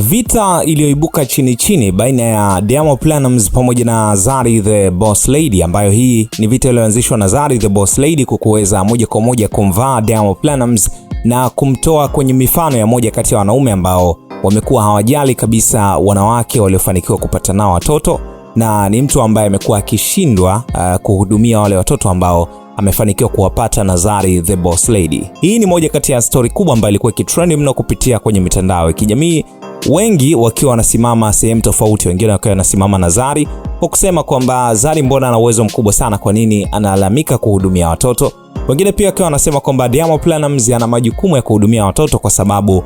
Vita iliyoibuka chini chini baina ya Diamond Platnumz pamoja na Zari the Boss Lady, ambayo hii ni vita iliyoanzishwa na Zari the Boss Lady kukuweza moja kwa moja kumvaa Diamond Platnumz na kumtoa kwenye mifano ya moja kati ya wanaume ambao wamekuwa hawajali kabisa wanawake waliofanikiwa kupata nao watoto, na ni mtu ambaye amekuwa akishindwa kuhudumia wale watoto ambao amefanikiwa kuwapata na Zari the Boss Lady. Hii ni moja kati ya story kubwa ambayo ilikuwa ikitrend mno kupitia kwenye mitandao ya kijamii, wengi wakiwa wanasimama sehemu tofauti, wengine wakiwa wanasimama na Zari kwa kusema kwamba Zari mbona ana uwezo mkubwa sana, kwa nini analalamika kuhudumia watoto. Wengine pia wakiwa wanasema kwamba Diamond Platnumz ana majukumu ya kuhudumia watoto kwa sababu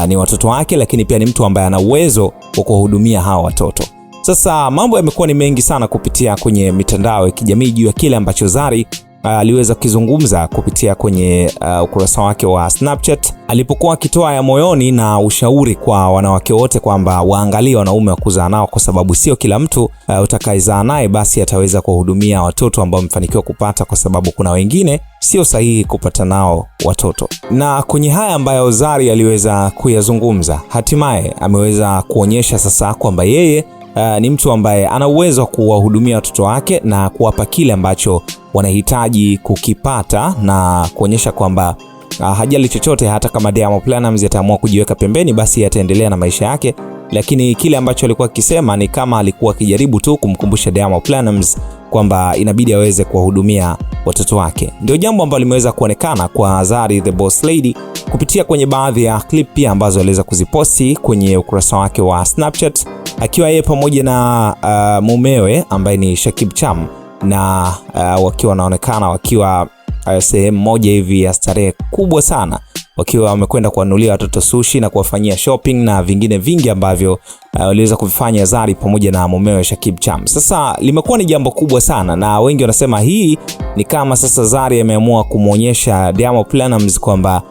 ni watoto wake, lakini pia ni mtu ambaye ana uwezo wa kuhudumia hao watoto. Sasa mambo yamekuwa ni mengi sana kupitia kwenye mitandao ya kijamii juu ya kile ambacho Zari aliweza kuzungumza kupitia kwenye ukurasa wake wa Snapchat alipokuwa akitoa ya moyoni na ushauri kwa wanawake wote kwamba waangalie wanaume wa kuzaa nao, kwa sababu sio kila mtu utakayezaa naye basi ataweza kuhudumia watoto ambao amefanikiwa kupata, kwa sababu kuna wengine sio sahihi kupata nao watoto. Na kwenye haya ambayo Zari aliweza kuyazungumza, hatimaye ameweza kuonyesha sasa kwamba yeye ni mtu ambaye ana uwezo wa kuwahudumia watoto wake na kuwapa kile ambacho wanahitaji kukipata, na kuonyesha kwamba hajali chochote. Hata kama Diamond Platnumz ataamua kujiweka pembeni, basi ataendelea na maisha yake. Lakini kile ambacho alikuwa akisema ni kama alikuwa akijaribu tu kumkumbusha Diamond Platnumz kwamba inabidi aweze kuwahudumia watoto wake. Ndio jambo ambalo limeweza kuonekana kwa Zari the Boss Lady kupitia kwenye baadhi ya clip pia ambazo aliweza kuziposti kwenye ukurasa wake wa Snapchat, akiwa yeye pamoja na mumewe ambaye ni Shakib Cham, na wakiwa wanaonekana wakiwa sehemu moja hivi ya starehe kubwa sana, wakiwa wamekwenda kuwanunulia watoto sushi na kuwafanyia shopping na vingine vingi ambavyo waliweza kuvifanya Zari pamoja na mumewe Shakib Cham. Sasa limekuwa ni jambo kubwa sana, na wengi wanasema hii ni kama sasa Zari ameamua kumuonyesha Diamond Platnumz kwamba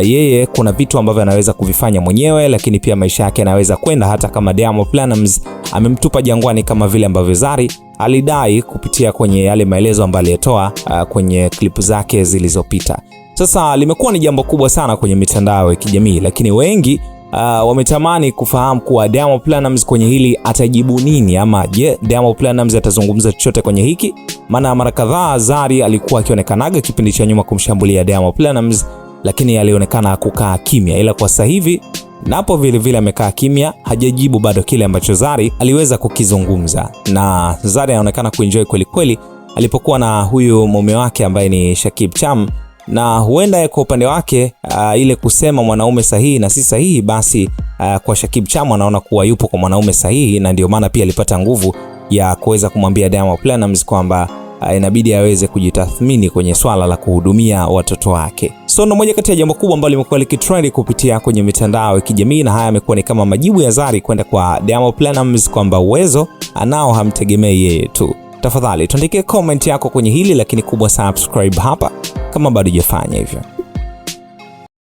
yeye kuna vitu ambavyo anaweza kuvifanya mwenyewe, lakini pia maisha yake yanaweza kwenda hata kama Diamond Platnumz amemtupa jangwani, kama vile ambavyo Zari alidai kupitia kwenye yale maelezo ambayo alitoa kwenye klipu zake zilizopita. Sasa limekuwa ni jambo kubwa sana kwenye mitandao ya kijamii, lakini wengi wametamani kufahamu kuwa Diamond Platnumz kwenye hili atajibu nini, ama je, Diamond Platnumz atazungumza chochote kwenye hiki? Maana mara kadhaa Zari alikuwa akionekanaga kipindi cha nyuma kumshambulia Diamond Platnumz, lakini alionekana kukaa kimya, ila kwa sasa hivi napo vile vile amekaa kimya, hajajibu bado kile ambacho Zari aliweza kukizungumza. Na Zari anaonekana kuenjoy kweli kweli alipokuwa na huyu mume wake ambaye ni Shakib Cham, na huenda kwa upande wake ile kusema mwanaume sahihi na si sahihi, basi kwa Shakib Cham anaona kuwa yupo kwa mwanaume sahihi, na ndio maana pia alipata nguvu ya kuweza kumwambia Diamond Platnumz kwamba inabidi aweze kujitathmini kwenye swala la kuhudumia watoto wake. So ndo moja kati ya jambo kubwa ambalo limekuwa likitrend kupitia kwenye mitandao ya kijamii, na haya yamekuwa ni kama majibu ya Zari kwenda kwa Diamond Platnumz kwamba uwezo anao, hamtegemei yeye tu. Tafadhali tuandikie comment yako kwenye hili, lakini kubwa subscribe hapa kama bado hujafanya hivyo.